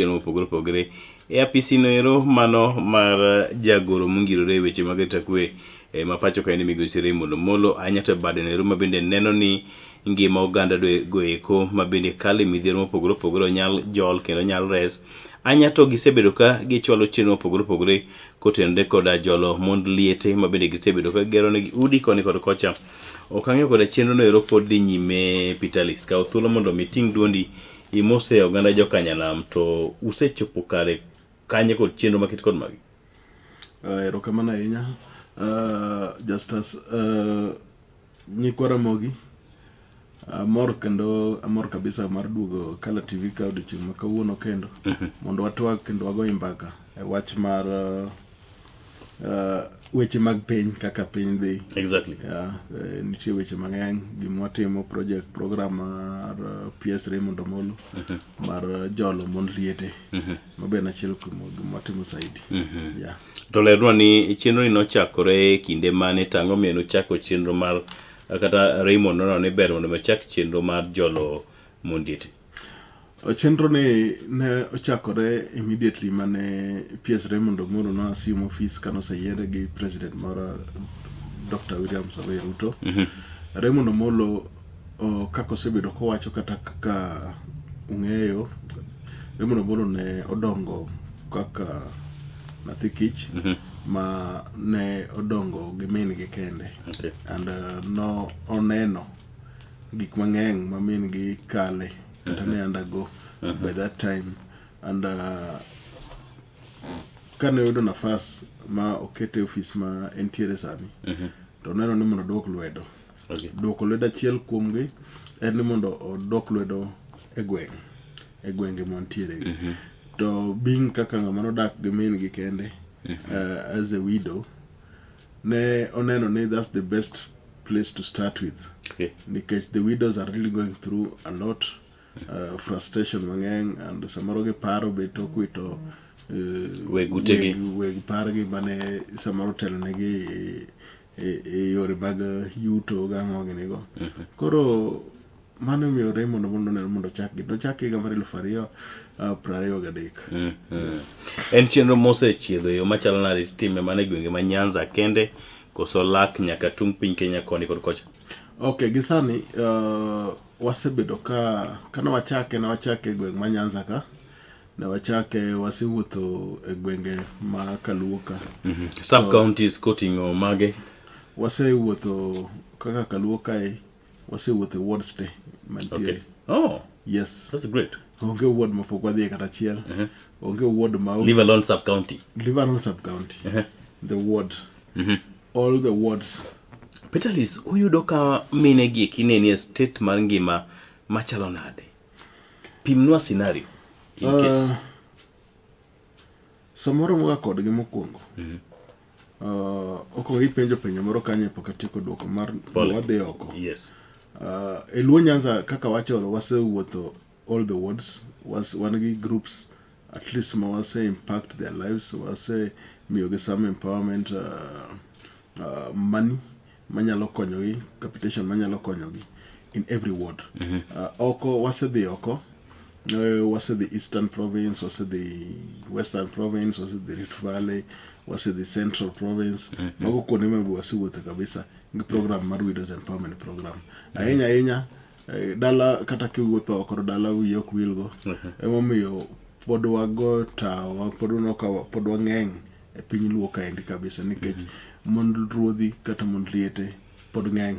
mopogore opogore e apisi no ero mano mar jagoro mongirore weche mag takwe ma pacho ka en migosi Raymond Omolo anyata bade no ero mabende neno ni ngima oganda go eko mabende kale midhiero mopogore opogore nyal jol kendo nyal res anyato gisebedo ka gichwalo chenro mopogore opogore kotende koda jolo mond liete mabende gisebedo ka gero ne udi koni kod kocha okang'eyo koda chenro no ero pod dhi nyime Peterlis ka thuolo mondo meeting duondi imose oganda jokanyanam to usechopo kare kanye kod chenro makit kod magi. Erokamano ahinya Justus nyikwara mogi amor kabisa mar duogo Kala TV ka odiochieng' ma kawuono kendo mondo watwag kendo wagoy mbaka e wach mar weche mag piny kaka piny dhi. Exactly. Nitie weche mang'eny gimwatimo program mar PS Raymond Omolo mar jolo mond liete mabe nachiel kuom gimwatimo saidi. To lerwa ni chenro ni nochakore kinde mane tang'o mieno chako chenro mar kata Raymond nono ni ber mondo machak chenro mar jolo mond liete. Chenro ni ne ochakore immediately mane PS Raymond Omolo no assume office kano oseyiere gi president mara Dr. William Samoei Ruto. Raymond Omolo kako osebedo kowacho kata kaka ung'eyo Raymond Omolo ne odongo kaka nathi kich ma ne odongo gi min gi kende. And no oneno gik mang'eny ma min gi kale kata ne undergo by that time and kane oyudo nafas ma okete office ma entiere sani to neno ni mondo odwok lwedo. Dwoko lwedo achiel kuom gi en ni mondo odwok lwedo e gwenge montiere to being kaka ng'ama nodak gi min gi kende as a widow ne oneno ni that's the best place to start with because the widows are really going through a lot frustration mang'eny and samoro gi paro be tok wito weg pargi mane samoro telonegi e yore mag yuto gang'o ginigo. Koro mano miyo Raymond Omolo neno mondo ochak higa mar 2023. En chenro mosechiedho yo machalo nade time mane gwenge ma Nyanza kende koso lak nyaka tung piny Kenya koni kod kocha. Okay, gisani wasebedo kana wachake e gweng' ma Nyanza ka ne wachake wasewuotho e gwenge ma Kaluo ka sub counties koting'o mage wasewuotho kaka Kaluo kae wasewuotho wards te mantiere. Oh yes, that's great. Onge ward ma pok wadhi kata achiel. Onge ward ma leave alone sub county the ward all the wards. Peterlis uyudo ka mine gi kineni state mar ngima machalo nade pimnwa scenario in case samoro mga kodgi mokwongo okongo ipenjo penjo moro kanye pok atieko dwoko mar wadhi oko. Yes. E Luo Nyanza kaka wacho wasewuotho all the wards wan gi groups at least ma wase impact their lives wase miyo gi some empowerment money manyalo konyogi capitation manyalo konyogi in every ward. Oko wasedhi oko wasedhi Eastern Province, wasedhi Western Province, wasedhi Rift Valley, wasedhi Central Province. Mago kuonde ma wasewuotho kabisa gi program mar Widows Empowerment Program. Ahinya dala kata kiwuotho oko dala wiyi ok wilgo. Emomiyo pod wago tawa pod wang'eny e piny Luo kaendi kabisa nikech mond ruodhi kata mond liete pod ng'eny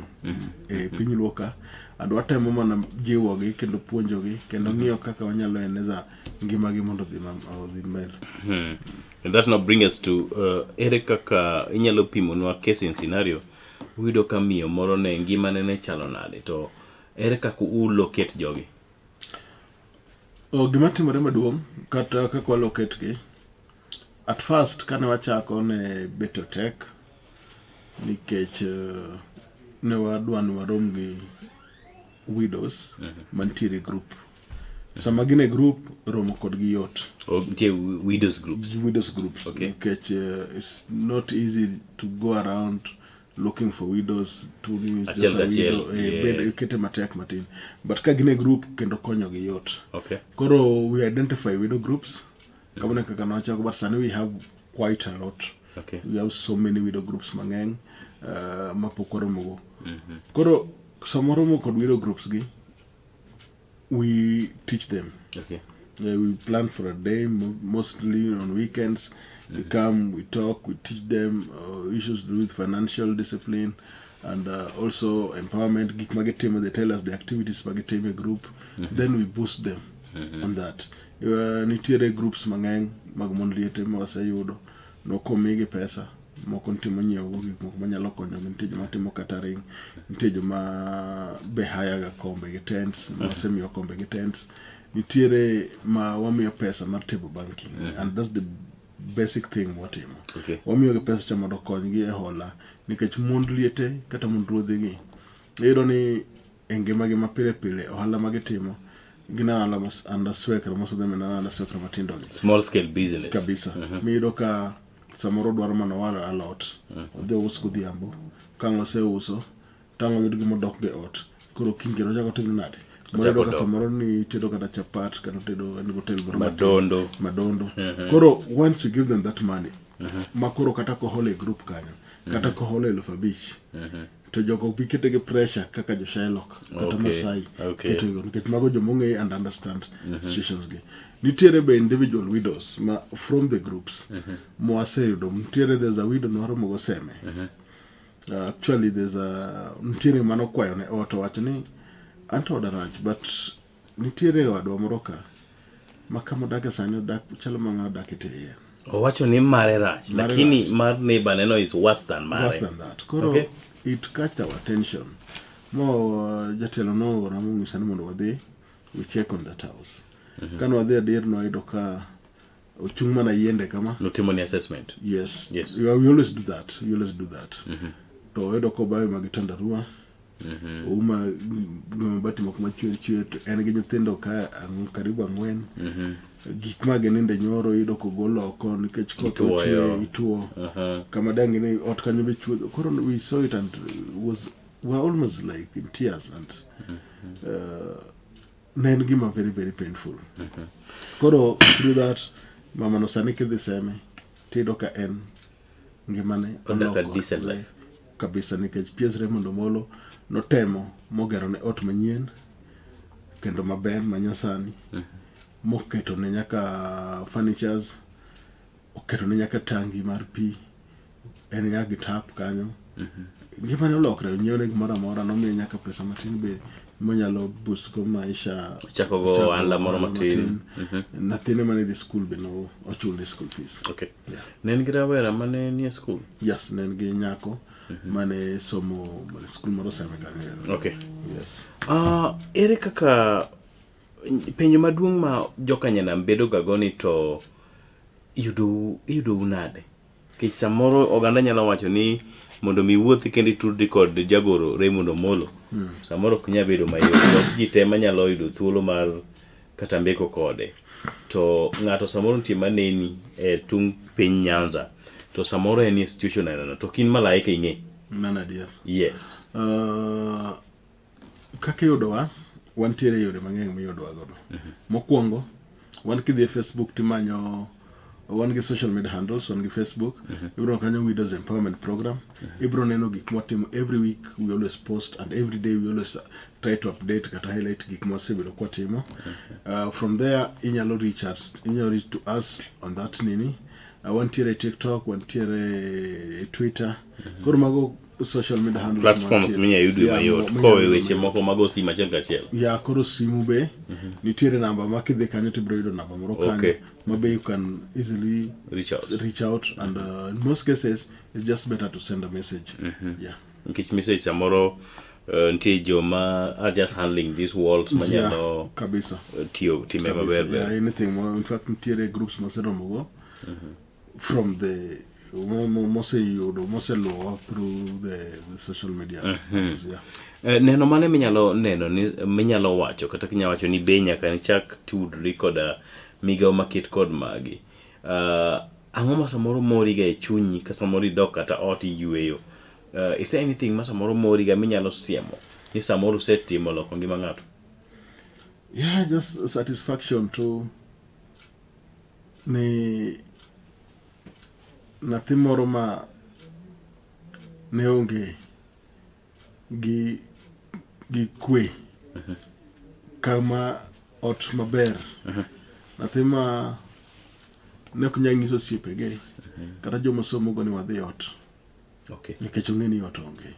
e piny Luo ka and watemo mana jiwogi kendo puonjogi kendo ng'iyo kaka wanyalo eneza ngimagi mondo odhi mbele. And that now bring us to ere kaka inyalo pimonwa case in scenario uyudo ka miyo moro ne ngimane ne chalo nade to ere kaka ulocate jogi. Gima timore maduong' kata kaka walocate gi at first kane wachako ne beto tek nikech ne wadwa ni warom gi widows mantiere group. Sama gine group romo kodgi yot. Nitie widows groups. Nikech it's not easy to go around looking for widows to is Achiel just a kachiel, widow yeah. bed kete matek matin but ka gine group kendo konyo gi yot Okay. koro we identify widow groups kamane kaka nochako but sani we have quite a lot. Okay. We have so many widow groups mang'eny mapok oromogo koro samoro mo kod widow groups gi we teach them. Okay. We plan for a day, mostly on weekends. We come, we talk, we teach them issues to do with financial discipline and also empowerment. Gik magetimo, they tell us the activities magetimo group. Then we boost them on that. Nitiere groups mang'eny mag mon liete mawaseyudo nokomigi pesa moko ntimo nyiewo gik moko manyalo konyo nitie joma timo catering, nitie joma be hire ga kombe gi tents, wasemiyo kombe gi tents, nitiere ma wamiyo pesa mar table banking and that's the basic thing watimo. Okay. Wamiyo gi pesa cha mondo konygi e hola nikech mond liete kata mond ruodhigi iyudo ni e ngimagi mapile pile ohala magitimo gina ala under swekra most of them na under swekra matindo gi Small scale business. kabisa miyudo ka samoro dwaro mana waro a lot odhi us godhiambo ka ng'ose uso tango yud gimo dok ge ot koro kingero jago timo nade moro ka samoro ni tedo kata chapat kata tedo en hotel bro madondo koro once you give them that money makoro kata ko hole group kanyo kata ko hole 5,000 to jogo bikete ge pressure kaka jo Shylock kata Masai keto go nikech mago jomong'e and understand situations ge nitiere be individual widows ma from the groups mwaseyudo nitiere there's a widow noro mogo seme actually there's a nitiere mano kwayo ne ot wacho ni anto odarach but nitiere wadwa moro ka makamo dake sani dak chalo manga dak ite owacho ni mare rach lakini mar neighbor neno is worse than mare. Worse than that. Koro it catched our attention. Mo jatelo no ramu ngisani mondo wadhi we check on that house. Kan wadhi adir no ido ka ochung mana yiende kama. No timoni assessment. Yes. We always do that. To ido ko bayo magitanda ruwa. Uma mabati moko machwe en gi nyithindo ka karibu 4 gik mageninde nyoro ido ko golo oko nikech koth ochwe ituo kama dangi ne ot kanyo be chwe koro we saw it and we were almost like in tears and nen gima very very painful koro through that mama no sani kidhi seme tido ka en ngimane oloko decent life kabisa nikech Piers Raymond Omolo notemo mogero ne ot manyien kendo maber manyasani moketo ne nyaka furnitures oketo ne nyaka tangi mar pi en nyaka tap kanyo gima ne olokre nyiewo ne gimoro amora nomiye nyaka pesa matin be monyalo boost go maisha chako go anla moro matin nathine mane dhi school be no ochul the school fees. Okay. Nen gi rawera mane ni school? Yes, nen gi nyako mane somo school moro same kanyo. Okay. Yes. Ere kaka penjo maduong' ma jokanyana bedo gagoni to yudo unade kech samoro oganda nyalo wacho ni mondo mi wuothi kendi tudri kod jagoro Raymond Omolo samoro kunya bedo mayot ji tema nyalo yudo thuolo mar kata mbeko kode to ng'ato samoro nitie maneni tung piny Nyanza to samoro en institution na to kin malaika ing'e nana dear. Yes. Kaka yudowa wantiere yore mang'eny miyudowa godo. Mokwongo wan kidhi e Facebook timanyo wan gi social media handles wan gi Facebook ibro kanyo Widows Empowerment Program ibro neno gik motimo every week we always post and every day we always try to update kata highlight gik mosebedo kwatimo from there inyalo reach to us on that nini wantiere TikTok wantiere Twitter koro mago social media handles platforms minya yudo mayot kowe weche moko mago simu achiel kachiel koro simu be nitiere namba makidhi kanyo tibro yudo namba moro kanyo mabe you can easily reach out and in most cases it's just better to send a message. Nkich message samoro ntie joma are just handling these walls manyalo kabisa time maber anything more in fact nitiere groups maseromogo from the mostly through the social media. Neno mane minyalo wacho kata kinya wacho ni be nyaka ni chak tudri koda migao maket kod magi ang'o ma samoro mori ga e chunyi ka samoro dok kata ot yweyo Is there anything ma samoro mori ga minyalo siemo ni samoro setimo loko ngima ng'ato? Yeah, just satisfaction to ni nathi moro ma ne onge gi kwe kama ot maber, nathi ma ne ok nyal nyiso osiepege kata joma somogo ni wadhi ot, nikech ong'e ni ot onge.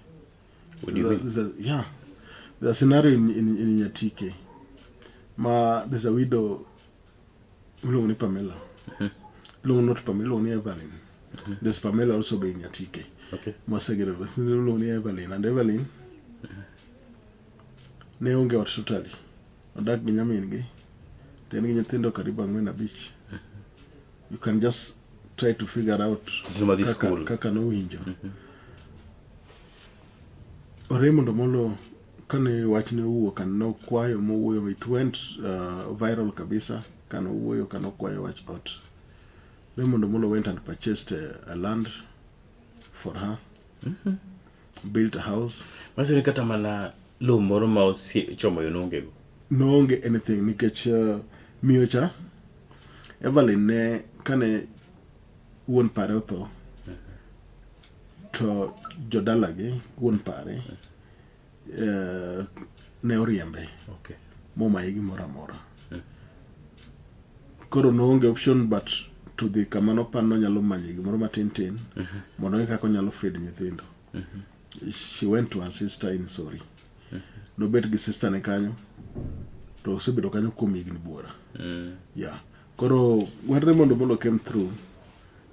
Yeah, there's a scenario in Nyatike ma there's a widow iluongo ni Pamela, iluongo not Pamela, iluongo ni Evelyn. There's Pamela also be in Nyatike. Masegero iluongo ni Evelyn, and Evelyn ne onge ot totally, odak gi nyamin gi, to en gi nyithindo karibu 4-5. You can just try to figure out kaka nowinjo. Ore mondo molo kane wach ne owuok, kan nokwayo mowuoyo, it went viral kabisa, kan owuoyo kan okwayo wach ot. Ore mondo molo went and purchased a land for her, built a house. Maso ni kata mana lo moro ma chomo yo nongego. No onge anything, nikech miyocha Evelyn ne kane wuon pare otho, to jodalagi wuon pare ne oriembe, momaye gimoro amora. Koro no onge option but to dhi kama nopano nyalo manye gimoro matin tin mondo eka kako nyalo feed nyithindo. She went to her sister in Sorry. No bet gi sister ne kanyo, to osebedo kanyo kuom higni buora. Yeah. Koro when Raymond Omolo came through,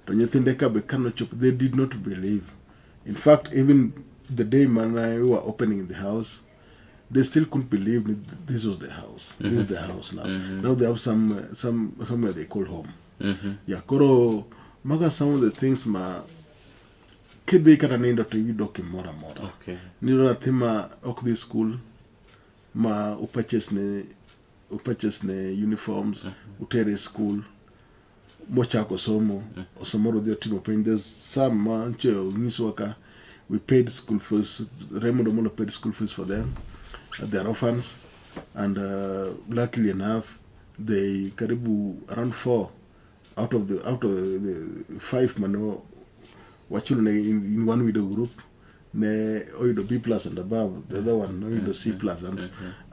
to nyithinde ka be kano chop, they did not believe. In fact, even the day man we were opening the house, they still couldn't believe this was the house. This is the house now. Now they have somewhere they call home. Yeah, koro maga some of the things ma kidhi kata nindo to yudo kimora mora. Nido nathima ok dhi school ma upurchase ne uniforms, utere school, mochako somo, osomoro dhi otimo penj. There's some ma nche nyiswa ka we paid school fees. Raymond Omolo paid school fees for them. They are orphans, and luckily enough, they karibu around 4 out of the 5 mano wachulu in one widow group ne oido B+ and above. The other one oido C+,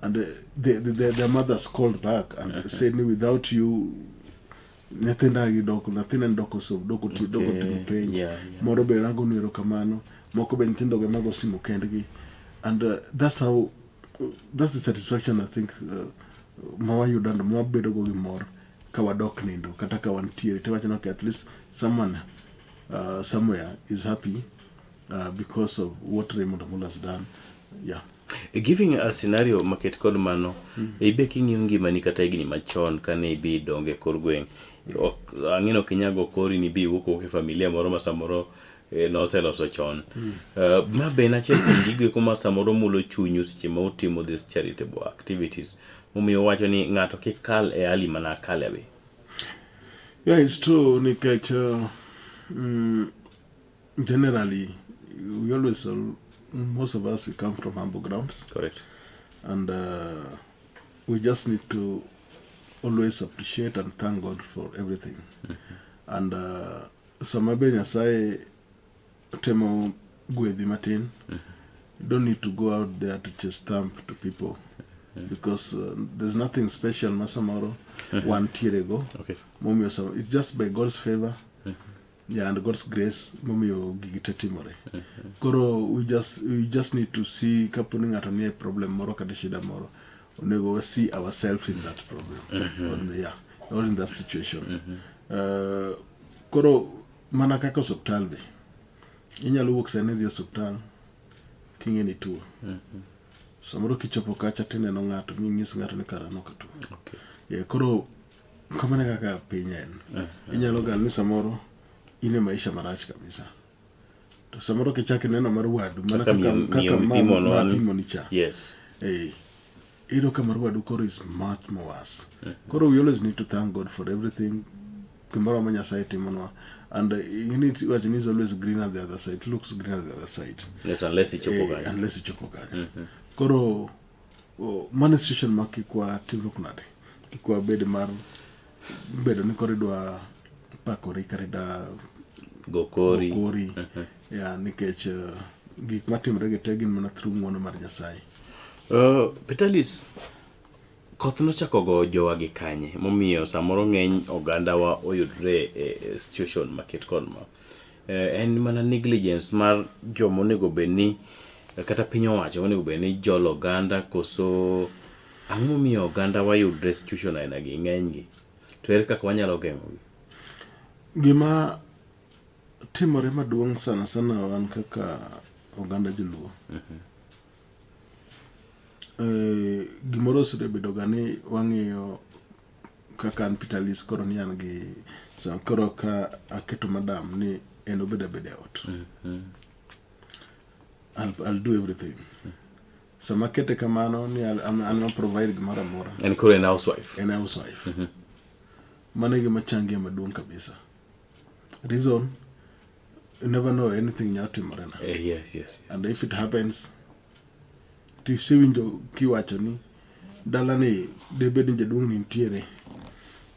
and their mothers called back and said, without you nyithinda gi doko, nathina ndoko so doko timo penj, moro be rango nero kamano, moko be nyithindo ge mago simo kendgi, and that's the satisfaction I think mawayudo and mawabedo go gi mor ka wadok nindo kata ka wantiere to wachno at least someone somewhere is happy because of what Raymond Omolo has done. Yeah. Giving a scenario market kod mano, ibe king'iyo ngimani kata higni machon kane ibi donge kor gweng', ang'ino kinyago kori ni bi wuok e familia moro ma samoro noseloso chon. Ma be nachiel kuom gigo kuma samoro mulo chunyu seche ma utimo this charitable activities, momiyo wacho ni ng'ato kik kal e hali mana kale be. Yeah, it's true, nikech generally we always most of us, we come from humble grounds. Correct. And we just need to always appreciate and thank God for everything. And samabe nyasaye temo gwedhi matin. You don't need to go out there to just stamp to people, because there's nothing special masamoro one tier ago. It's just by God's favor. Yeah, and God's grace, momio gigitetimore. Koro we just need to see kapuning at a problem moro kadeshida moro. We see ourselves in that problem. Or in that situation. Koro manakaka hospital be. Inyalo wuok sane dhi hospital kinge ni tuo. Samoro kichopo kacha tene no ng'ato ng'is ng'ato ni karano katuo. Yeah, koro kamane kaka pinyen. Inyalo gal ni samoro ine maisha marach kabisa. To samoro kichaki neno mar wadu mana kaka mapimo ni cha. Yes. Iro kama wadu koro is much more worse. Koro we always need to thank God for everything. kimoro ma Nyasaye timonwa, and you need to watch, is always green on the other side. It looks green on the other side. Yes, unless it's a unless it's a Koro man situation ma kikwa timno kunade. Kikwa bedo ni koridwa pakori karida gokori. Yeah, nikech gik matimre gi tegin mana through ng'wono mar Nyasaye. Peterlis, koth nochako go jowa gi kanye momiyo samoro ng'eny oganda wa oyudre e situation maket kod ma en mana negligence mar jomo nego bedni kata piny owacho onego bedni jolo oganda koso ang'o momiyo oganda wa yudre situation aina gi ng'eny gi to ere kaka wanyalo geng'o gi? Gima timore maduong' sana wan kaka oganda joluo. Gimoro osebedo ga ni wang'iyo kaka an Peterlis koro ni an gi koro ka aketo madam ni en obeda ot. I'll do everything. Sama kete kamano ni I'm provide gimoro amora. En koro en housewife. En housewife. Mano gima changia maduong' kabisa. Reason, you never know anything nyatimore na. Yes. And if it happens, winjo kiwacho ni dala ni debed ni jaduong' ni ntiere,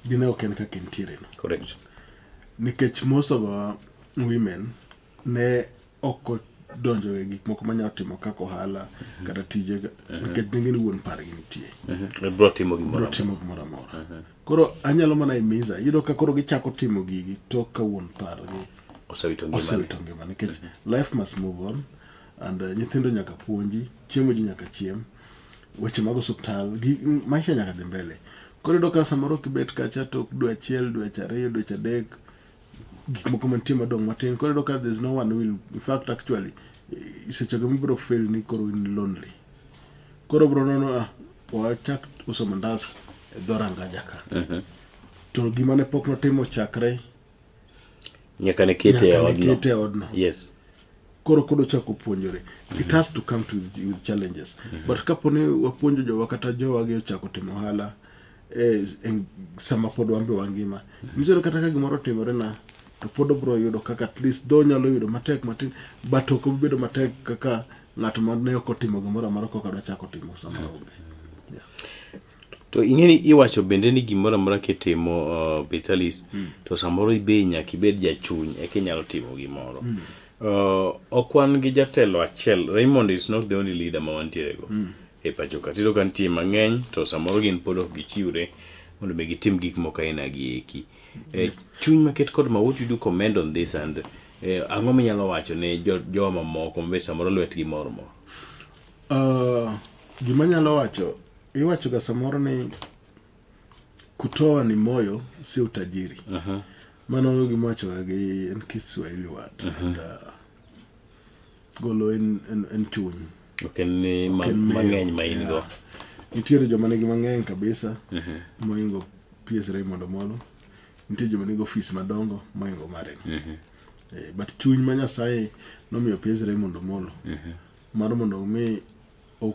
dine oken kaka ntiere no. Correct. Nikech most of our women ne oko donjo e gik moko manyalo timo kaka ohala kata tije nikech ne gin wuon pargi nitie. Bro timo gimoro amora. Koro anyalo mana imiza yudo ka koro gichako timo gigi to ka wuon pargi osewito ngima nikech life must move on, and nyithindo nyaka puonji, chiemo ji nyaka chiem, weche mag osuptal, maisha nyaka dhi mbele. Koro yudo ka samoro kibet kacha to dwe achiel, dwe ariyo, dwe adek, gik moko mantie madong' matin. Koro yudo ka there's no one will, in fact actually isechako mibiro fail ni koro in lonely. Koro bro nono wachak uso mandas e dhoranga jaka. To gima ne pok notimo chakre nyaka ne kete odno. Yes. Koro kodo chako puonjore. It has to come with challenges. But kaponi wapuonjo jowa kata jowa gi chako timo ohala sama pod wambe wangima. Nyiso kata ka gimoro timore na to pod bro yudo kaka at least do nyalo yudo matek matin, but ok bedo matek kaka ng'at ma ne ok otimo gimoro amora kaka dwa chako timo sama onge. To ing'eni iwacho bende ni gimoro amora kitimo Peterlis to samoro ibe nyaka ibed jachuny eka inyalo timo gimoro. Okwan gi jatelo achiel. Raymond is not the only leader ma wantiere go e pacho ka. Tiro kan tim mang'eny to samoro gin pod ok gichiwre mondo be gitim gik moko aina gi eki. Chuny maket kod ma, what you do comment on this, and ang'o minyalo wacho ne jowa mamoko mbe samoro lwetgi moro mo? Gima nyalo wacho, iwacho ga samoro ni kutoa ni moyo si utajiri. Mano gima wacho gi en Kiswahili word. Golo en chuny. Ni mang'eny ma in go. Nitiere joma nigi mang'eny kabisa moingo PS Raymond Omolo. Nitiere joma nigi office madongo moingo mare. But chuny ma Nyasaye nomiyo PS Raymond Omolo mar mondo mi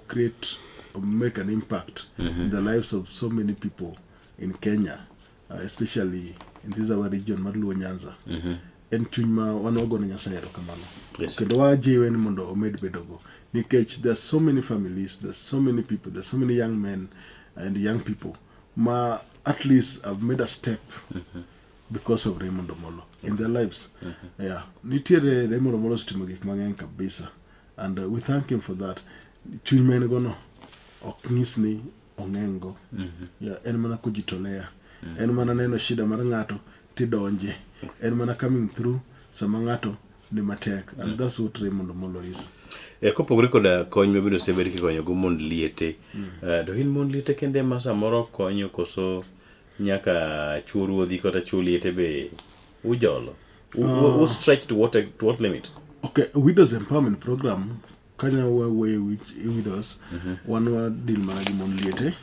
create or make an impact in the lives of so many people in Kenya, especially in this our region mar Luo Nyanza. En chuny ma wanogo na Nyasaye kamano. Kendo wajiwe ni mondo omed bedogo. Nikech there's so many families, there's so many people, there's so many young men and young people ma at least have made a step because of Raymond Omolo in their lives. Nitiere Raymond Omolo stimo gik mang'eny kabisa, and we thank him for that. Chuny mene gono ok ng'is ni ong'engo. En mana kujitolea. En mana neno shida mar ng'ato tidonje. En mana coming through sama ng'ato ni matek, and that's what Raymond Omolo is. Kopogore koda kony mabiro sebedi kikonyo go mond liete. To in mond liete kende ma samoro konyo koso nyaka chuo ruodhi kata chuo liete be ujolo? Who stretch to what limit? Okay, Widows Empowerment Program Kenya way with widows one deal mana gi mond liete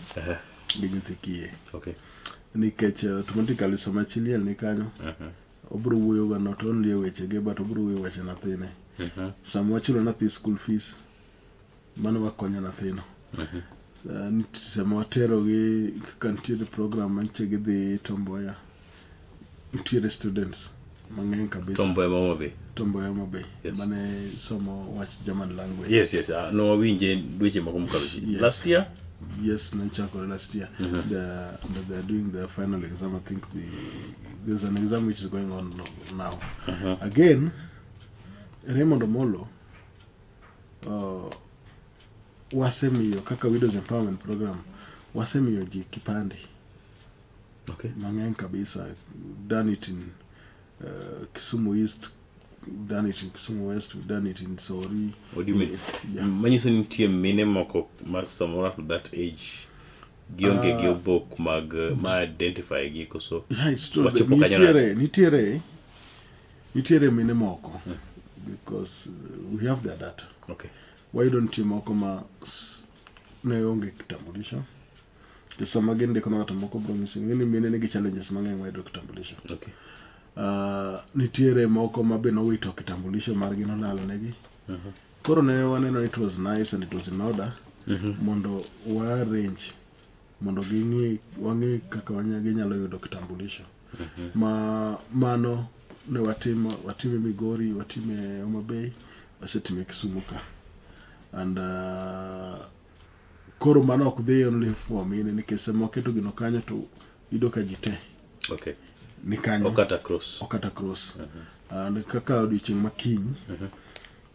gi nyithikie. Okay. Nikech automatically sama chiliel ni kanyo obro wuoyo ga not only weche ge but obro wuoyo weche nathine. Sama wachulo nathi school fees mano wakonyo nathino. Sama watero gi kaka nitiere program manche gi dhi Tomboya nitiere students mang'eny kabisa Tombo ema be Tombo ema be Yes. mane somo wach German language. yes no wawinje dweche moko mokalo Yes. last year. Yes, Nanchako last year. They're doing their final exam. I think there's an exam which is going on now. Again, Raymond Omolo wasemiyo kaka Widows Empowerment Program wasemiyo ji kipande. Okay. Mang'eny kabisa. Done it in Kisumu East, done it in Kisumu West, we've done it in Sori. What do you mean? Yeah. Manyiso nitie mine moko mar samoro at that age gionge gi obok mag ma identify gi koso. Yeah, it's true. Wachopo kanyo Nitiere mine moko because we have their data. Okay. Why don't you moko ma ne onge kitambulisho? Sama ginde kono watu moko bro missing. Ngini mine nigi challenges mang'eny wayudo kitambulisho. Okay. Nitiere moko ma be nowito kitambulisho margi nolal negi. Koro ne waneno it was nice and it was in order mondo wa arrange mondo wang'e kaka ginyalo yudo kitambulisho. Mano ne watime Migori, watime Homa Bay, wasetime Kisumu ka. And koro mano ok dhi only for mine nikech sama waketo gino kanyo to yudo ka ji te. Okay. Ni kanyo. Okata cross. And kaka odiochieng' makiny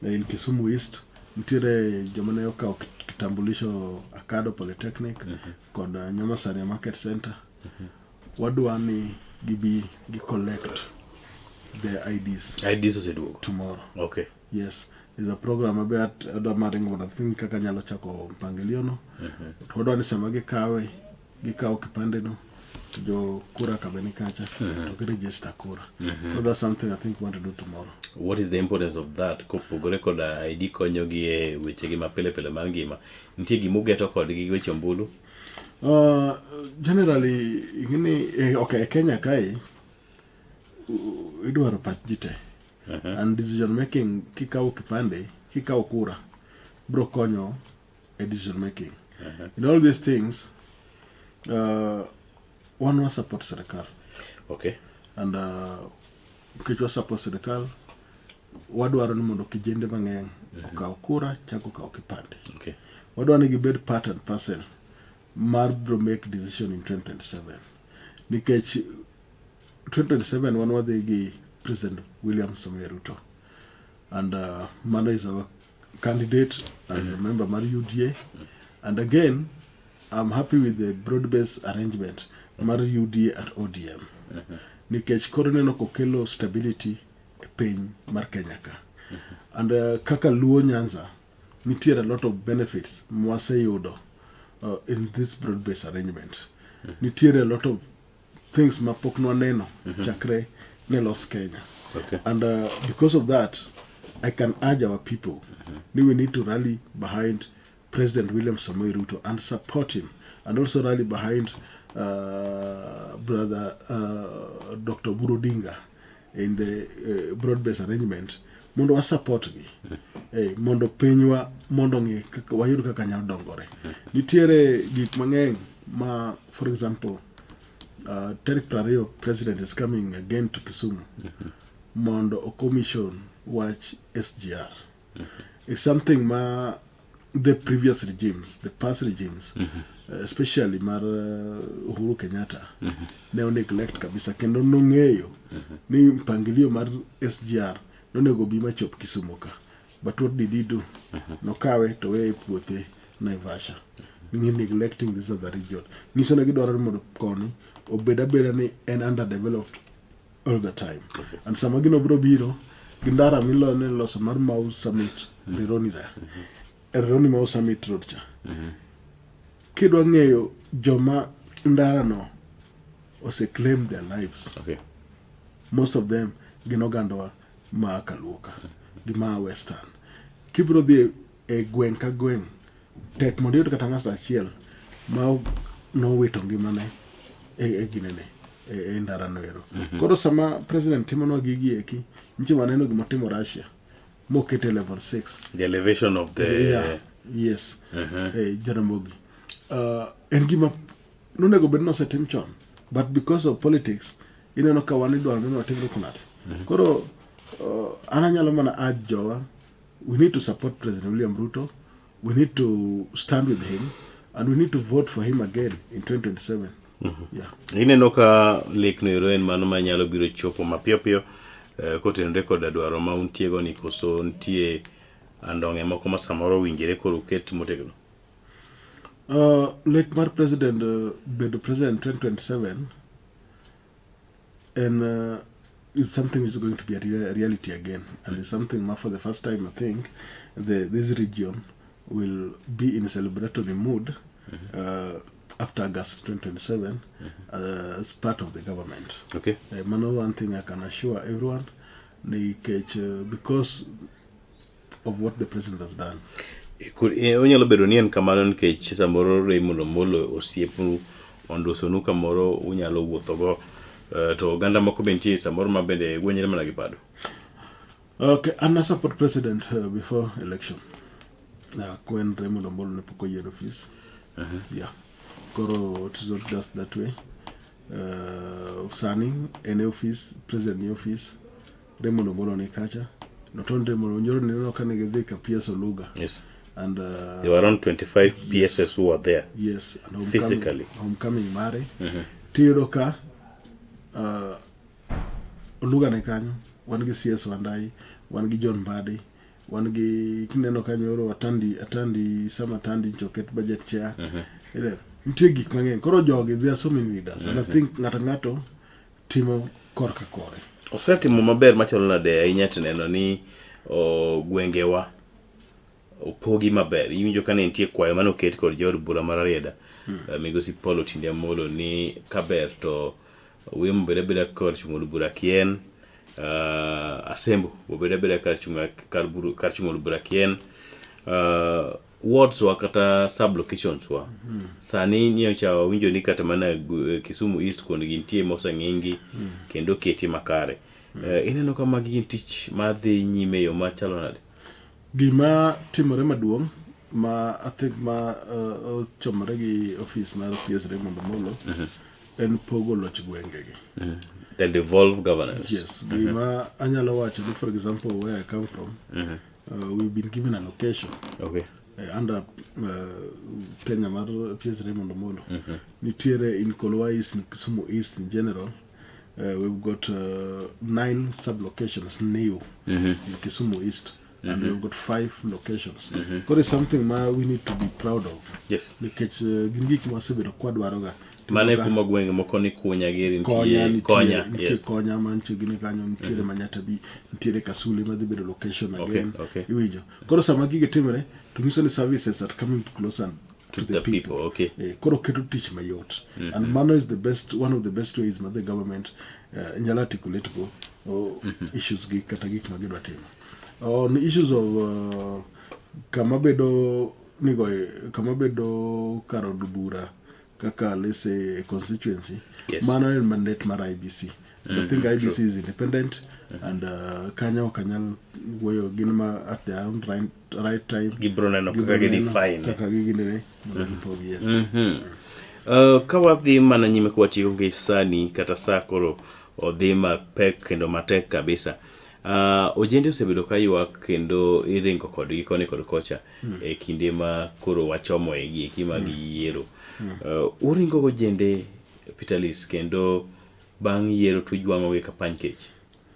in Kisumu East nitiere joma ne okawo kitambulisho Akado Polytechnic kod Nyamasani Market Center. Wadwa ni gibi collect their IDs oseduogo tomorrow. Okay. Yes, there's a program about maringo but I think kaka nyalo chako mpangilio no. Wadwa ni sama gikawo kipande no to jo kura kabeni kacha to register kura. So that's something I think we want to do tomorrow. What is the importance of that? Kopogore kod ID konyo gi e weche gi mapile mar ngima. Nitie gima ugeto kod gi weche ombulu? Generally, okay, Kenya kai idwaro pach jite. And decision making kikawo kipande, kikawo kura bro konyo a decision making. In all these things, one was support serikal. Okay. And kichwa support serikal wadwaro ni mondo kijende mang'eny okaw kura chako kaw kipande. Okay. Wadwaro ni gibed part and parcel mar bro make decision in 2027. Nikech 2027 one wadhi gi President William Samoei Ruto. And Mano is our candidate as a member mar UDA. And again, I'm happy with the broad-based arrangement mar UDA and ODM. Nikech koro neno kokelo stability e piny mar Kenya ka. And kaka Luo Nyanza, nitiere a lot of benefits mwaseyudo in this broad-based arrangement. Nitiere a lot of things mapok nwaneno chakre ne los Kenya. Okay. And because of that, I can urge our people, we need to rally behind President William Samoei Ruto and support him, and also rally behind brother Dr. Burudinga in the broad-based arrangement. Mondo wa support gi. Mondo penywa mondo ngi wayud kaka nyalo dongore. Nitiere gik mang'eny ma, for example, Tarik Prario president is coming again to Kisumu. Mondo o commission watch SGR. It's something the previous regimes, the past regimes, especially mar Uhuru Kenyatta, ne neglect kabisa kendo nong'eyo ni mpangilio mar SGR nonego bi machop Kisumu ka. But what did he do? Nokawe to we puothe Naivasha. Ni neglecting this other region. Niso na gidwaro mondo koni obeda ni en underdeveloped all the time. Okay. And samagino bro biro gindara milo ne loso mar Mau Summit Rironira. Eroni Mau Summit Roadcha. Kidwa ng'eyo joma ndara no ose claim their lives. Okay. Most of them ginogandowa ma Kaluoka, gima Western. Kibro dhi e gweng' ka gweng' tek mondo yud kata ng'ato achiel ma nowito ngimane e ginene e ndara no ero. Koro sama president timono gigi eki nchi maneno gima timo Russia mokete level 6, the elevation of the yes Jaramogi en gima nonego bed no setim chon, but because of politics ineno ka wan idwaro ni watimre kunade. Koro ananyalo mana urge jowa, we need to support President William Ruto, we need to stand with him, and we need to vote for him again in 2027. Yeah. Ineno ka lek no ero en mano manyalo biro chopo mapiyo piyo kotenore kod dwaro ma untiego ni koso ntie andonge moko ma samoro winjire koro ket motegno. Lek mar president bedo president 2027 and it's something which is going to be a reality again, and it's something for the first time I think this region will be in celebratory mood after August 2027 as part of the government. Okay. One thing I can assure everyone, because of what the president has done. Onyalo bedo ni en kamano nikech samoro Raymond Omolo osiepu ondosonu kamoro unyalo wuothogo to oganda moko bentie samoro mabende gwenyere mana gi pado. Okay, and I support president before election. When Raymond Omolo ne poko year office. Yeah. Koro it is not just that way. Sani in office, president in office, Raymond Omolo ne kacha. Not only Raymond Omolo ne no kanege ka PS Oluga. Yes. And there were around 25 PSS who were there. Yes, and physically. Homecoming Mare. Tiroka Oluga ne kanyo, one gi CS Wandai, one gi John Badi, one gi kineno kanyo oro atandi sama tandi choket budget chair. Ntie gik mang'eny. Koro jogi, there are so many leaders. And I think ngato timo korka kore. Osetimo maber machalo nade ahinya tineno ni gwengewa opogi maber. Iwinjo ka ne nitie kwayo mane oket kod jood bura mar Arieda. Migosi Paul Otiende Amollo ni kaber to wimo beda kar chung'o bura kien, Asembo beda kar chung'o bura kien, wards wa kata sub locations wa. Sani nyocha winjo ni kata mana Kisumu East kuonde gintie mosa ng'ingi kendo keti makare. Ineno ka magi gin tich madhi nyime yo machalo nade? Gima timore maduong' ma I think ma chomore gi office mar PS Raymond Omolo en pogo loch gwengegi. The devolved governance. Yes. Gima anyalo wacho ni, for example, where I come from, we've been given a location. Okay. Under Kenya mar PS Raymond Omolo. Nitiere in Kolwa East, in Kisumu East in general. We've got 9 sub-locations new in Kisumu East. And we've got 5 locations. But it's something we need to be proud of. Yes. Because gingiki mwasebiro kwa dwaroga. Mane kuma gwenge moko ni kunya giri nitiere konya manche gine kanyo nitiere Manyatabi, nitiere Kasule madhi bedo location again. Okay. Iwinjo. Koro sama gige timore, to nyiso ni services are coming closer to the people. Okay. Koro keto tich mayot. And mano is one of the best ways the government nyalo articulate go issues gi kata gik magidwa timo. On issues of kamabedo karod bura kaka let's say constituency, mano en mandate mar IBC. I think IBC is independent and kanya okanyal wuoyo gin ma at their own right time gibroneno kaka gidefine kaka giginene gipogi. Yes. Kawadhi mana nyime kwatiyo gi sani kata saa koro odhi mapek kendo matek kabisa. Ogendo osebedo ka ywak kendo iringo kodgi koni kod kocha e kinde ma koro wachomo e giki mag yiero. Uringo Ogende Peterlis kendo bang' yiero tujwang'o gi ka pankech.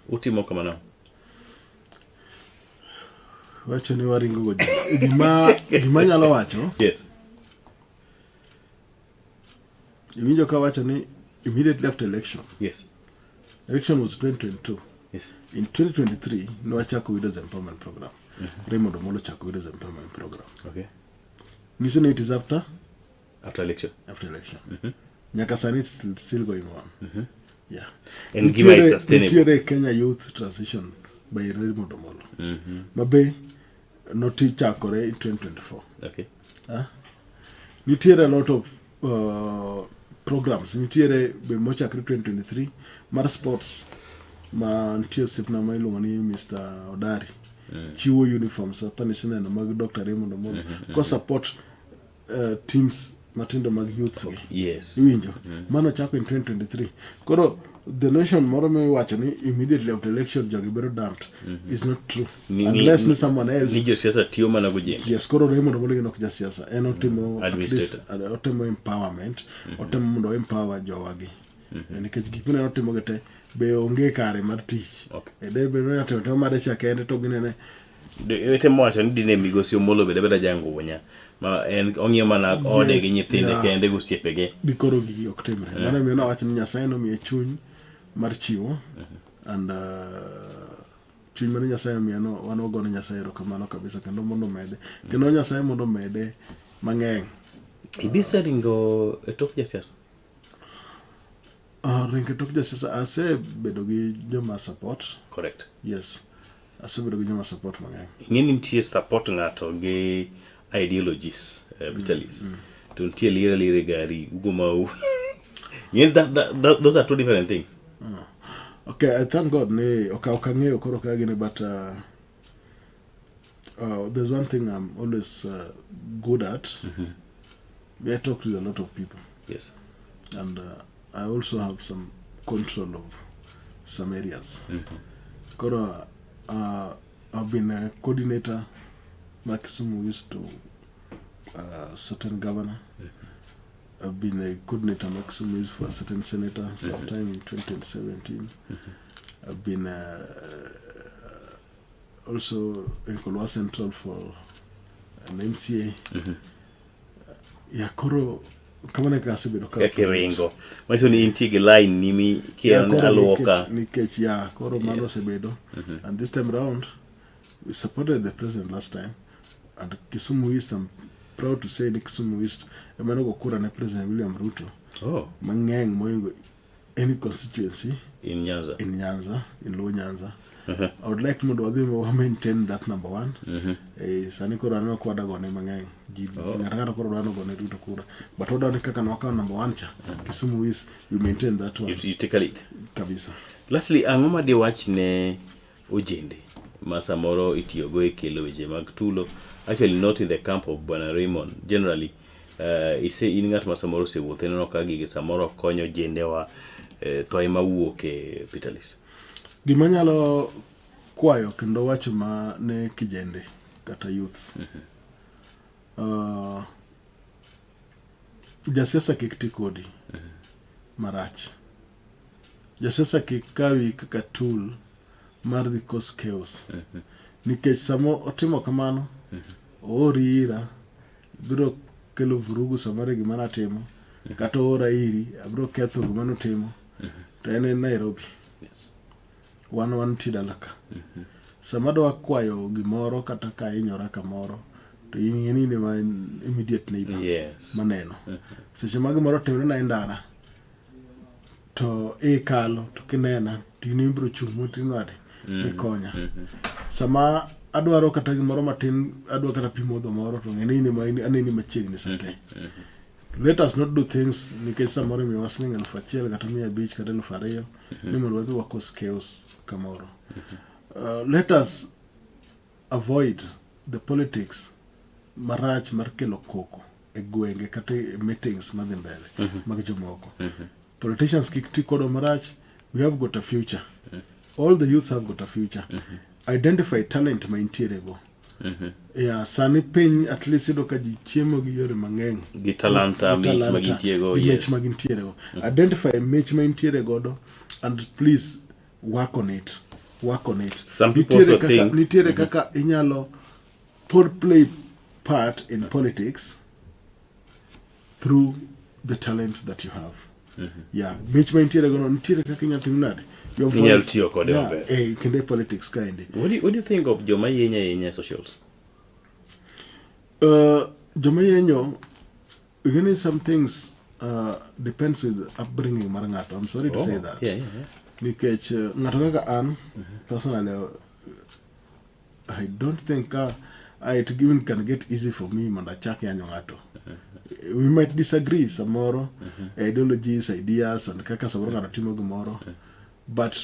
Utimo kamano? Wacho ni waringo Ogende. Gima nyalo wacho? Yes. Iwinjo ka wacho ni immediately after election. Yes. Election was 2022. Yes. In 2023, no achako Widows Empowerment Program. Raymond Omolo chako Widows Empowerment Program. Okay. Listen, it is after election. After election. Nyaka sani it's still going on. Yeah. And give us sustainable. Nitiere Kenya Youth Transition by Raymond Omolo. Mabe noti chakore in 2024. Okay. Nitiere a lot of programs. Nitiere be mochakre 2023 mar sports. Ma nitiere sipna ma iluongo ni Mr. Odari. Chiwo uniforms apani sineno mag Dr. Raymond Omolo. Ko support teams matindo mag youths gi. Yes. Iwinjo. Mano chako in 2023. Koro the notion moro miwacho ni immediately after election jogi biro dumped is not true unless ni someone else ni josiasa tiyo mana gojende. Yes, koro Raymond Omolo ok jasiasa en otimo at least otimo empowerment otimo mondo empower jowagi nikech gik mane otimo gete be onge kare mar tich de be no atemo mar chakende to ginene ete mowacho ni dine migosi Omolo beda jango wonya ma en ong'iyo mana ode gi nyithinde kende gi osiepege di koro gigi ok timre mano miyo nawacho ni Nyasaye nomiye chuny mar chiwo and chuny mar Nyasaye miyo wan wagono Nyasaye erokamano kabisa kendo mondo mede kendo Nyasaye mondo mede mang'eny. Ibisa ringo tok jasiasa? Ringo tok jasiasa asebedo gi joma support. Correct. Yes. Asebedo gi joma support mang'eny. Ing'eni nitie support ng'ato gi ideologies Peterlis. To nitie lire gari ugo mau. Those are two different things. Okay, I thank God ne okang'eyo koro kagine but there's one thing I'm always good at. I talk to a lot of people. Yes. And I also have some control of some areas. Koro I've been a coordinator Maximum used to certain governor. I've been a coordinator Maximum for a certain senator sometime in 2017. I've been also in Kolwa Central for an MCA. Koro kama ne kasi bedo ka kiringo maso ni intie line nimi kian aloka nikech koro mano sebedo and this time around we supported the president last time and Kisumu East, I'm proud to say ni Kisumu East emano go kura ne President William Ruto mang'eng moingo any constituency in Nyanza in Low Nyanza. I would like mondo wadhi mo maintain that number one. Sani koro anwa kwada gone mang'eny ng'ata koro dwano gone Ruto kura but odani kaka nwakaw number one cha Kisumu East you maintain that one. You take a lead Kabisa. Lastly, ang'o ma di wach ne ojende ma samoro itiyogo e kelo weche mag tulo, actually not in the camp of Bwana Raymond generally. Ise in ng'at ma samoro osewuothe neno ka gige samoro konyo jendewa thoe mawuok e Peterlis. Gima nyalo kwayo kendo wacho ma ne kijende kata youths. Jasiasa kik ti kodi marach. Jasiasa kik kawi kaka tool mar dhi cause chaos. Nikech samo otimo kamano oori ira biro kelo vurugu samare gima natimo kata ora iri abiro ketho gima notimo to en Nairobi. Yes. One tidalaka. Samado akwayo gimoro kata ka inyora kamoro to ing'eni ne ma immediate neighbor. Yes. Maneno. Seche mag moro timre na ndara to kalo to kinena tini biro chung' motinwade ikonya. Sama adwaro kata gimoro matin adwaro kata pi modho moro to ng'eni ne ma aneni machiegni sate. Let us not do things nikech samoro mi wasling 1,000 kata 500 kata 2,000 ni mondo wadhi wakos chaos kamoro. Let us avoid the politics marach mar kelo koko e gwenge kata meetings madhi mbele mag jomoko. Politicians kik ti kodo marach. We have got a future. All the youth have got a future. Identify talent ma intiere go. Sani piny at least ido ka ji chiemo gi yore mang'eny Gi talanta mich magintie go. Mich magintiere go. Identify mich ma intiere godo and please work on it. Some people also think nitiere kaka inyalo play part in politics through the talent that you have. Mich ma intiere godo nitiere kaka inyalo timnade. Your voice. Kende politics kind. What do you think of joma yenya socials? Joma yenyo, again, some things depends with upbringing marangato. I'm sorry to say that. Yeah. Because ngatoka an personally, I don't think it even can get easy for me manda chaki yanyo ngato. We might disagree samoro, ideologies, ideas, and kaka samoro ngaratimo gumoro. But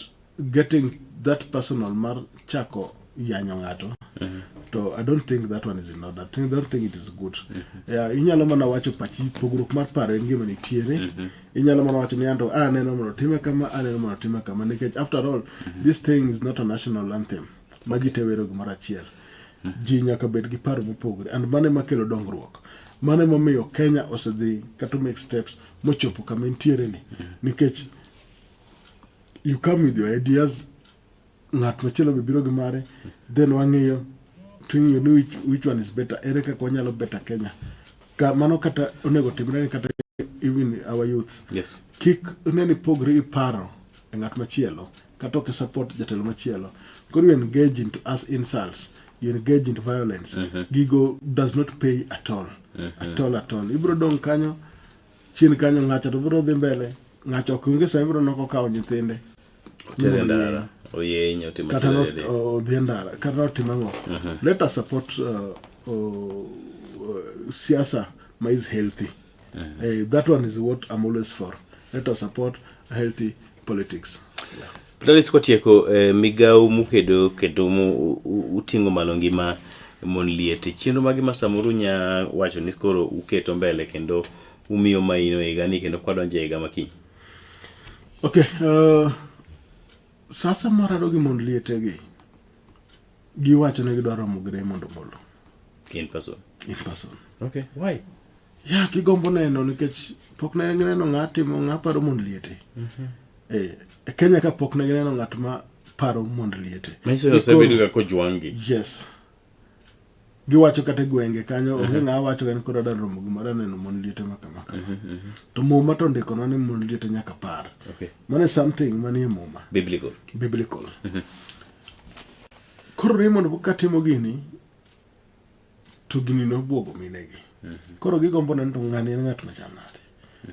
getting that personal mar chako yanyo ngato to I don't think that one is in order. I don't think it is good. Inyalo mana wacho pachi pogruok mar paro en gima nitiere. Inyalo mana wacho ni anto neno mondo time kama, neno mondo time kama. Nikech after all, this thing is not a national anthem. Maji te wero gimoro achiel. Ji nyaka bed gi paro mopogore. And mane makelo dongruok. Mane momiyo Kenya osedhi kata make steps mochopo kama entiere ni. Nikech you come with your ideas, ng'at machielo bibiro gi mare, then wang'iyo to you know which one is better. Ere kaka wanyalo better Kenya. Mano kata onego timre kata even our youths. Yes. Kik uneni pogre paro e ng'at machielo kata ok support jatelo machielo. Could you engage into us insults? You engage into violence. Gigo does not pay at all. At all. Ibro dong kanyo chin kanyo ng'acha to bro dhi mbele. Ng'acha ok unge sa ibro noko kawo nyithinde. Ndara. Oyenyo timo tele. Ndara. Kata timango. Let us support siasa ma is healthy. That one is what I'm always for. Let us support healthy politics. Yeah. Peterlis kotieko migao mukedo kendo utingo malo ngima mon liete chenro magi masamuru nya wacho ni skoro uketo mbele kendo umiyo maino igani kendo kwadonje iga makiny. Okay, sasa marado gi mon liete gi wacho ne gidwaro mugre mondo molo in person. Okay, why? Yeah, gigombo neno nikech pok ne neno ng'atimo ng'aparo mon liete. Kenya ka pok ne neno ng'at ma paro mond liete. Mesero sebedu ga kojwangi. Yes. Giwacho kata gwenge kanyo onge ng'a wacho gan koro dar romo gimara neno mond liete makama. To muma to ndiko ni mond liete nyaka par. Okay. Mane something manie muma. Biblical. Koro Raymond bukatimo gini to gini no buogo minegi. Koro gigombo neno to ng'ani ng'at machanade.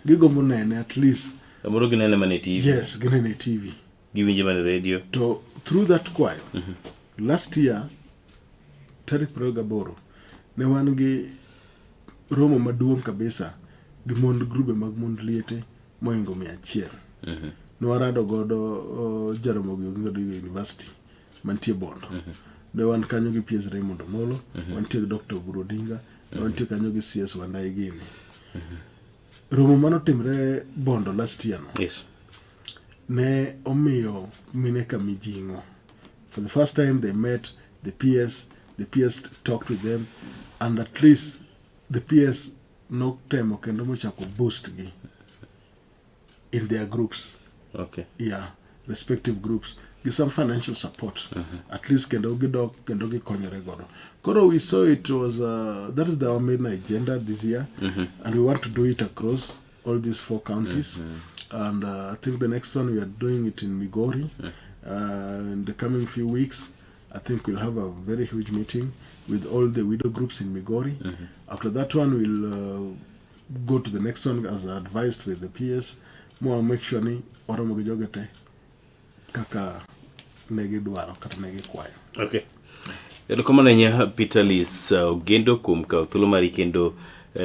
Gigombo nene at least Amoro ginene mane TV. Yes, ginene TV. Giwinje mane radio. To through that choir, last year, tarik 28, ne wan gi romo maduong' kabisa gi mond grube mag mond liete moingo 100. Ne warado godo Jaramogi Oginga University mantie Bondo. Ne wan kanyo gi PS Raymond Omolo, wantie gi Dr. Odinga, wantie kanyo gi CS Wandai Gini. Romo mano timre Bondo last year. Yes. Ne omiyo mine ka mijingo. For the first time they met the PS talked with them, and at least the PS no temo kendo mochako boost gi in their groups. Okay. Yeah, respective groups. Give some financial support. At least kendo gi konyore godo. Koro we saw it was that is our main agenda this year, and we want to do it across all these 4 counties. And I think the next one we are doing it in Migori. In the coming few weeks, I think we'll have a very huge meeting with all the widow groups in Migori. After that one, we'll go to the next one as advised with the PS. More make sure ni oromo gi jogete kaka negi dwaro kata negi kwayo. Okay. Erokamano nya Peterlis Ogendo kum ka thulo mari kendo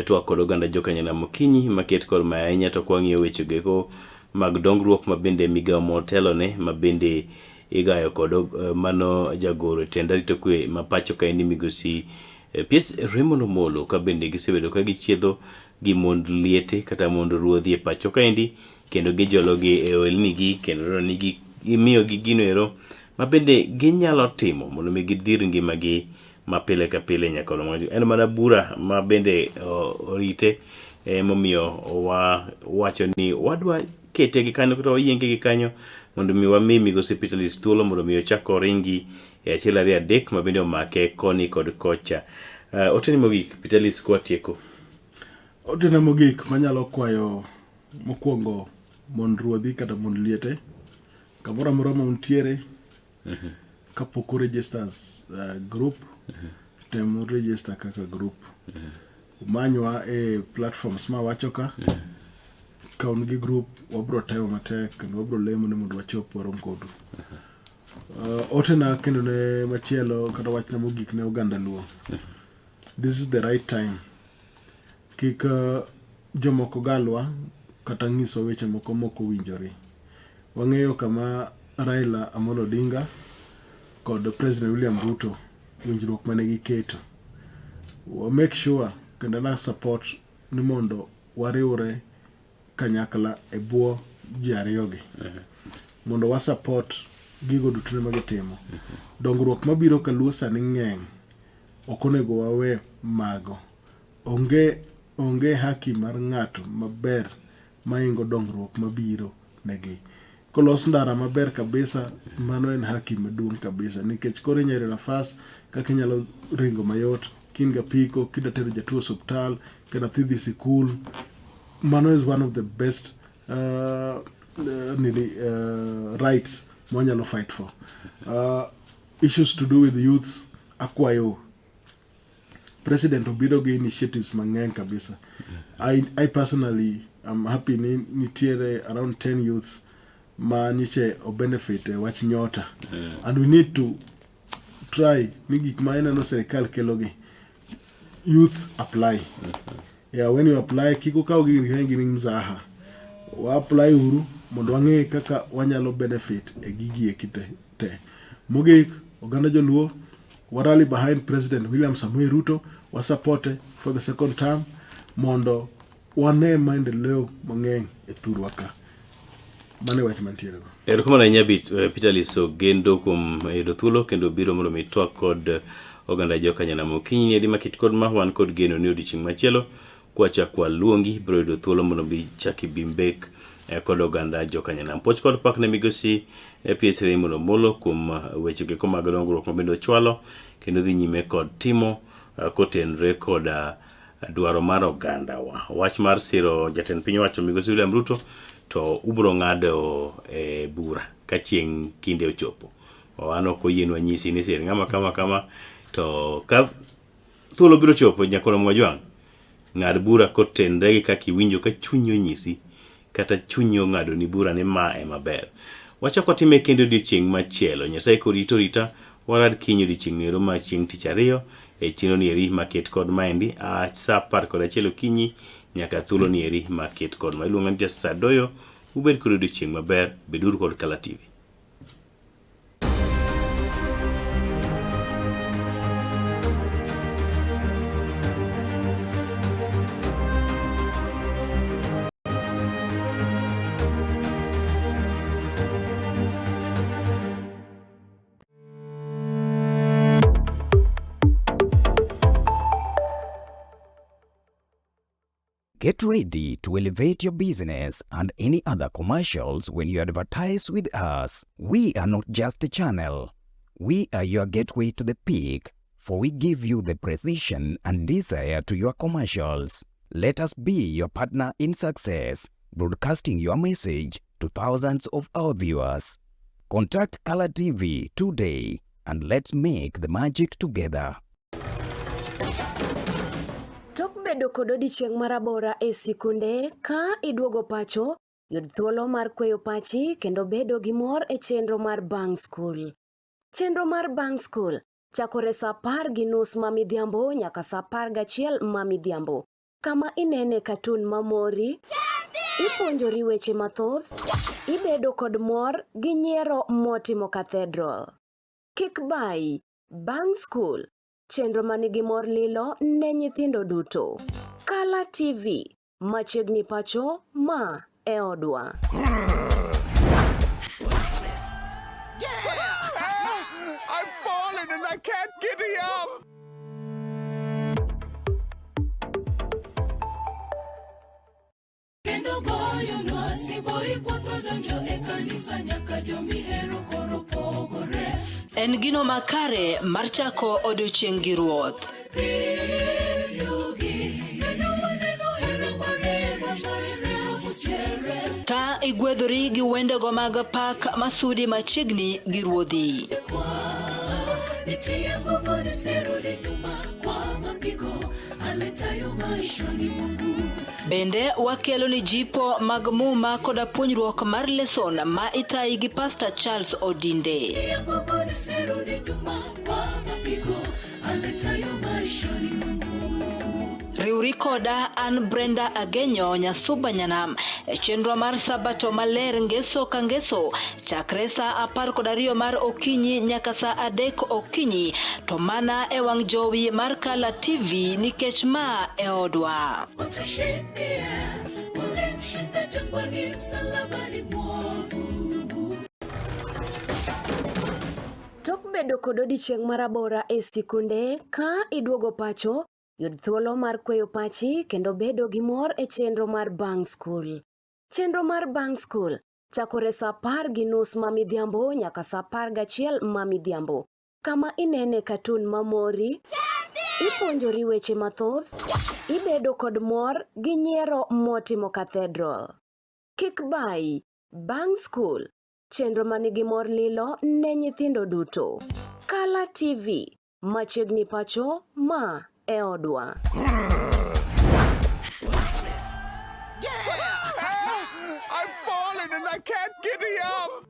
Twak kod oganda jokanyana mokinyi maket kod maanya to kwang'iyo weche geko mag dongruok mabende migao motelo ne mabende igayo kod mano jagoro tendari to kwe mapacho ka eni migosi PS Raymond Omolo ka bende gisebedo ka gichiedho gi mond liete kata mond ruodhi e pacho ka endi kendo gijologi e olni gi kendo nigi imiyo gi gino ero mabende ginyalo timo mondo mi gidhir ngimagi mapile ka pile nyaka en mana bura mabende orite momiyo wacho ni wadwa kete gi kanyo kata yienge gi kanyo mondo mi wami migosi Peterlis thuolo mondo mi ochako ringi e achiel ariyo adek mabende omake koni kod kocha. Oteni mogik Peterlis kwatieko. Oteni mogik manyalo kwayo mokwongo mond ruodhi kata mond liete kamoro amora ma untiere kapok registers group temo register kaka group manywa e platforms ma wacho ka kaun gi group wabro temo matek kendo wabro lemo ne mondo wachop warom kodu. Otena kendo ne machielo kata wachna mogik ne oganda luo. This is the right time. Kika jomoko galwa kata ngiso weche moko moko winjori. Wang'eyo kama Raila Amolo Odinga kod President William Ruto winjruok mane giketo. Make sure kendo na support ni mondo wariwre kanyakla e bwo ji ariyogi mondo wa support gigo duto ma gitimo. Dongruok mabiro ka luo sani ng'eny, ok onego wawe mago. Onge haki mar ng'ato maber maingo dongruok mabiro negi. Kolos ndara maber kabisa, mano en haki maduong' kabisa, nikech koro inyalo nafas kaka inyalo ringo mayot, kinga piko, kida tero jatuo hospital, kida thidhi sikul. Mano is one of the best rights mwanyalo fight for. Issues to do with youth, akwayo President obiro gi initiatives mang'eny kabisa. I personally am happy ni nitiere around 10 youths ma niche o benefit wach nyota. And we need to try ni gik ma ineno serikal kelogi, youth apply. Yeah, when you apply, kiko kao gini mzaha. Wa apply uru mondo wang'e kaka wanyalo benefit e gigi ekite te. Mogik, oganda joluo, warali behind President William Samoei Ruto, wa support for the second term mondo wane maendeleo mang'eny e thurwa ka. Mane wach mantiere go. Erokamano ahinya Peterlis Ogendo kuom yudo thuolo kendo biro mondo mi twak kod oganda jokanyanam. Kiny edi makit kod ma wan kod geno ni odiochieng' machielo kwa luongi biro yudo thuolo mondo mi chaki bimbek kod oganda jokanyanam. Poch kod pak ne migosi PSRA molo kuom weche geko mag dongruok mabende ochwalo kendo dhi nyime kod timo kotenre kod dwaro mar oganda wa. Wach mar siro jatend piny owacho migosi William Ruto to ubro ng'ado bura ka chieng' kinde ochopo. Wano ko yienwa nyisi ni sir ng'ama kama to ka thuolo biro chopo nyakoro mwajwang' ng'ad bura kotenre gi kaka iwinjo ka chunyo nyisi kata chunyo ng'ado ni bura ni ma maber. Wachako time kendo odiochieng' machielo. Nyasaye korito rita warad kinyo odiochieng' nero ma chieng' tich ariyo e chino ni eri market kod maendi sa 11 okinyi nyaka thuolo ni eri market kod ma iluongo ni just Sadoyo. Ubed kod odiochieng' maber, beduru kod Kala TV. Get ready to elevate your business and any other commercials when you advertise with us. We are not just a channel. We are your gateway to the peak, for we give you the precision and desire to your commercials. Let us be your partner in success, broadcasting your message to thousands of our viewers. Contact Kala TV today and let's make the magic together. Bedo kod odiochieng' marabora e sikunde ka iduogo pacho, yud thuolo mar kweyo pachi kendo bedo gi mor e chenro mar Bang School. Chenro mar Bang School chakore sa 10:30 ma midhiambo nyaka sa 11 ma midhiambo. Kama inene katun mamori, ipuonjori weche mathoth, ibedo kod mor gi nyiero motimo Cathedral. Kik bai, Bang School, chenro manigi mor lilo ne nyithindo duto. Kala TV, machiegni pacho ma e odwa. I've fallen and I can't get up. Kendo goyo no siboi kwatho donjo e kanisa nyaka jomihero koro pogore. En gino makare mar chako odiochieng' gi ruoth. Ka igwedhori gi wendego mag pak masudi machiegni gi ruodhi. Bende wakelo ni jipo mag muma koda puonjruok mar leson ma itayi gi Pastor Charles Odinde. riwri koda an Brenda Agenyo Nyasuba Nyanam e chenro mar Sabato maler ngeso ka ngeso chakre sa 12 mar okinyi nyaka sa 3 okinyi to mana e wang jowi mar Kala TV nikech ma e odwa. Tok bedo kod odiochieng' marabora e sikunde ka iduogo pacho, yud thuolo mar kweyo pachi kendo bedo gi mor e chenro mar Bang School. Chenro mar Bang School chakore sa 10:30 mamidhiambo nyaka sa 11 mamidhiambo. Kama inene katun mamori, ipuonjori weche mathoth, ibedo kod mor gi nyiero motimo Cathedral. Kik bai, Bang School, chenro manigi mor lilo ne nyithindo duto. Kala TV, machiegni pacho ma e odwa. I've fallen and I can't get up.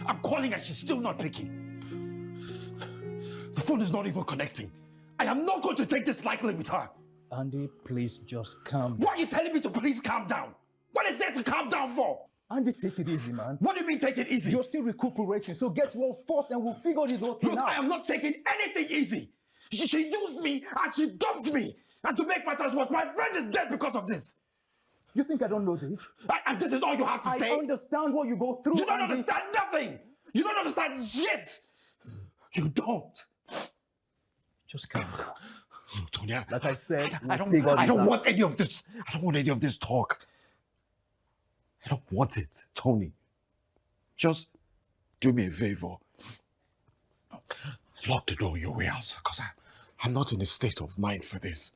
I'm calling and she's still not picking. The phone is not even connecting. I am not going to take this lightly with her. Andy, please just calm down. Why are you telling me to please calm down? What is there to calm down for? Andy, take it easy, man. What do you mean take it easy? You're still recuperating, so get well first and we'll figure this whole thing Look, out. I am not taking anything easy. She used me and she dumped me. And to make matters worse, my friend is dead because of this. You think I don't know this? And this is all you have to say? I understand what you go through. You don't Andy. understand nothing. You don't understand shit. You don't. Just calm down. Tony, Like I said, I don't want any of this. I don't want any of this talk. I don't want it, Tony. Just do me a favor. Lock the door on your way out, because I'm not in a state of mind for this.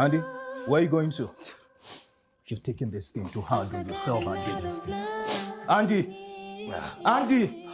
Andy, where are you going to? You've taken this thing to handle yourself and deal with this. Andy! Andy!